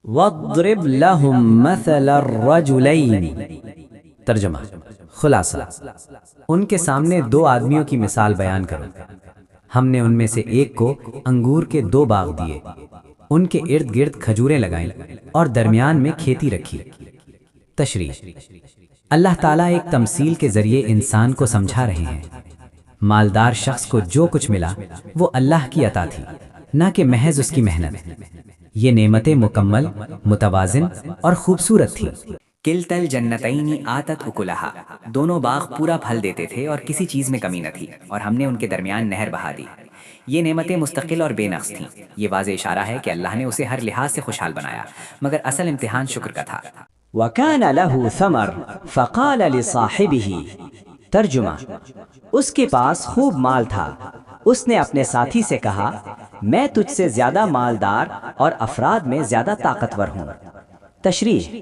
وَاضْرِبْ لَهُمْ مَثَلَ الرَّجُلَيْنِ۔ ترجمہ، خلاصہ، ان کے سامنے دو آدمیوں کی مثال بیان کرو۔ ہم نے ان میں سے ایک کو انگور کے دو باغ دیے، ان کے ارد گرد کھجوریں لگائیں اور درمیان میں کھیتی رکھی۔ تشریح: اللہ تعالیٰ ایک تمثیل کے ذریعے انسان کو سمجھا رہے ہیں۔ مالدار شخص کو جو کچھ ملا وہ اللہ کی عطا تھی، نہ کہ محض اس کی محنت۔ یہ نعمتیں مکمل، متوازن اور خوبصورت تھی۔ کلتا الجنتین آتت اکلہا، دونوں باغ پورا پھل دیتے تھے اور کسی چیز میں کمی نہ تھی، اور ہم نے ان کے درمیان نہر بہا دی۔ یہ نعمتیں مستقل اور بے نقص تھیں۔ یہ واضح اشارہ ہے کہ اللہ نے اسے ہر لحاظ سے خوشحال بنایا، مگر اصل امتحان شکر کا تھا۔ وَكَانَ لَهُ ثَمَرٌ فَقَالَ لِصَاحِبِهِ۔ ترجمہ، اس کے پاس خوب مال تھا، اس نے اپنے ساتھی سے کہا، میں تجھ سے زیادہ مالدار اور افراد میں زیادہ طاقتور ہوں۔ تشریح: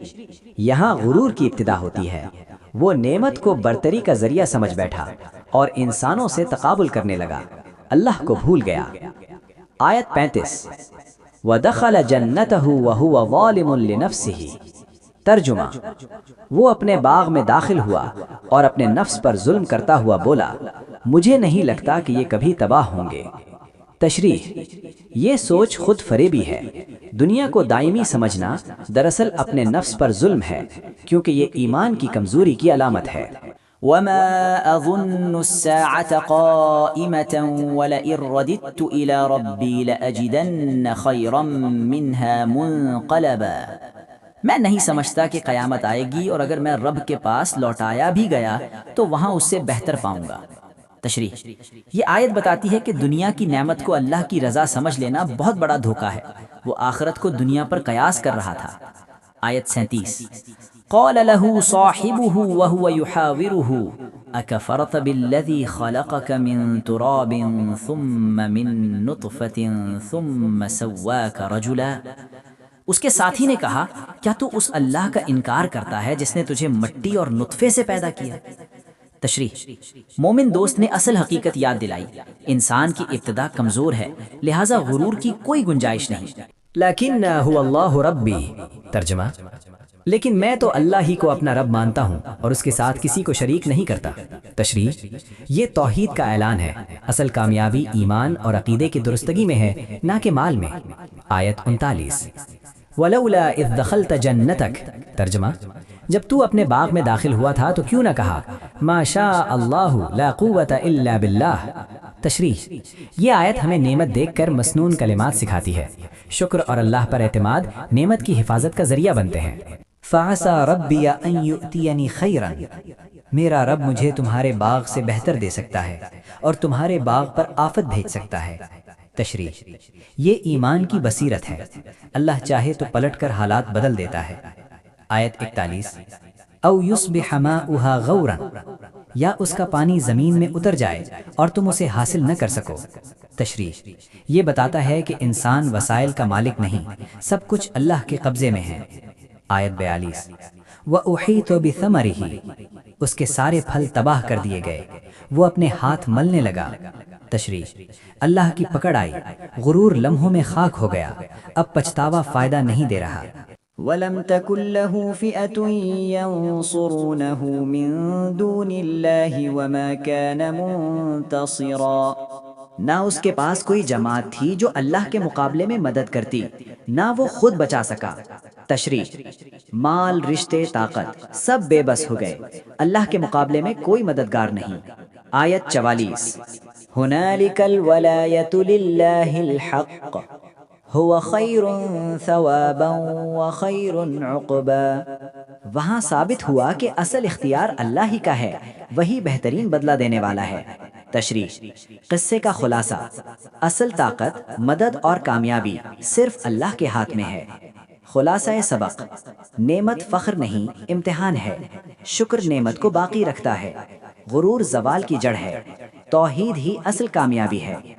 یہاں غرور کی ابتدا ہوتی ہے۔ وہ نعمت کو برتری کا ذریعہ سمجھ بیٹھا اور انسانوں سے تقابل کرنے لگا، اللہ کو بھول گیا۔ آیت 35۔ وَدَخَلَ جَنَّتَهُ وَهُوَ ظَالِمٌ لِنَفْسِهِ۔ ترجمہ، وہ اپنے باغ میں داخل ہوا اور اپنے نفس پر ظلم کرتا ہوا بولا، مجھے نہیں لگتا کہ یہ کبھی تباہ ہوں گے۔ تشریح: یہ سوچ خود فریبی ہے۔ دنیا کو دائمی سمجھنا دراصل اپنے نفس پر ظلم ہے، کیونکہ یہ ایمان کی کمزوری کی علامت ہے۔ وما أظن الساعة قائمة ولئن رددت إلى ربي لأجدن خيرا منها منقلبا۔ میں نہیں سمجھتا کہ قیامت آئے گی، اور اگر میں رب کے پاس لوٹایا بھی گیا تو وہاں اس سے بہتر پاؤں گا۔ تشریح: یہ آیت بتاتی ہے کہ دنیا کی نعمت کو اللہ کی رضا سمجھ لینا بہت بڑا دھوکہ ہے۔ وہ آخرت کو دنیا پر قیاس کر رہا تھا۔ آیت 37۔ قال له صاحبه وهو يحاوره أكفرت بالذي خلقك من تراب ثم من نطفة ثم سواك رجلا۔ اس کے ساتھی نے کہا، کیا تو اس اللہ کا انکار کرتا ہے جس نے تجھے مٹی اور نطفے سے پیدا کیا؟ تشریح: مومن دوست نے اصل حقیقت یاد دلائی۔ انسان کی ابتدا کمزور ہے، لہٰذا غرور کی کوئی گنجائش نہیں۔ لیکن هو اللہ ربی۔ ترجمہ، لیکن میں تو اللہ ہی کو اپنا رب مانتا ہوں اور اس کے ساتھ کسی کو شریک نہیں کرتا۔ تشریح: یہ توحید کا اعلان ہے۔ اصل کامیابی ایمان اور عقیدے کی درستگی میں ہے، نہ کہ مال میں۔ آیت 39۔ وَلَوْلَا إِذْ دَخَلْتَ جَنَّتَكَ۔ ترجمہ، جب تو اپنے باغ میں داخل ہوا تھا تو کیوں نہ کہا، ما شاء اللہ لا قوت الا باللہ۔ تشریح: یہ آیت ہمیں نعمت دیکھ کر مسنون کلمات سکھاتی ہے۔ شکر اور اللہ پر اعتماد نعمت کی حفاظت کا ذریعہ بنتے ہیں۔ فَعَسَى رَبِّي أَن يُؤْتِيَنِي خَيْرًا۔ میرا رب مجھے تمہارے باغ سے بہتر دے سکتا ہے اور تمہارے باغ پر آفت بھیج سکتا ہے۔ تشریح: یہ ایمان کی بصیرت ہے۔ اللہ چاہے تو پلٹ کر حالات بدل دیتا ہے۔ آیت 41۔ او یصبح ماؤها غورا، یا اس کا پانی زمین میں اتر جائے اور تم اسے حاصل نہ کر سکو۔ تشریح: یہ بتاتا ہے کہ انسان وسائل کا مالک نہیں، سب کچھ اللہ کے قبضے میں ہے۔ آیت 42۔ وَأُحِيطَ بِثَمَرِهِ، اس کے سارے پھل تباہ کر دیے گئے، وہ اپنے ہاتھ ملنے لگا۔ تشریح: اللہ کی پکڑ آئی، غرور لمحوں میں خاک ہو گیا، اب پچھتاوا فائدہ نہیں دے رہا۔ وَلَمْ تَكُنْ لَهُ فِئَةٌ يَنصُرُونَهُ مِن دُونِ اللَّهِ وَمَا كَانَ مُنتَصِرًا۔ نہ اس کے پاس کوئی جماعت تھی جو اللہ کے مقابلے میں مدد کرتی، نہ وہ خود بچا سکا۔ تشریح: مال، رشتے، طاقت سب بے بس ہو گئے، اللہ کے مقابلے میں کوئی مددگار نہیں۔ آیت 44۔ هُنَالِكَ الْوَلَایَةُ لِلَّهِ الْحَقِّ هُوَ خَيْرٌ ثَوَابًا وَخَيْرٌ عُقْبًا۔ وہاں ثابت ہوا کہ اصل اختیار اللہ ہی کا ہے، وہی بہترین بدلہ دینے والا ہے۔ تشریح: قصے کا خلاصہ، اصل طاقت، مدد اور کامیابی صرف اللہ کے ہاتھ میں ہے۔ خلاصہ سبق: نعمت فخر نہیں، امتحان ہے۔ شکر نعمت کو باقی رکھتا ہے، غرور زوال کی جڑ ہے، توحید ہی اصل کامیابی ہے۔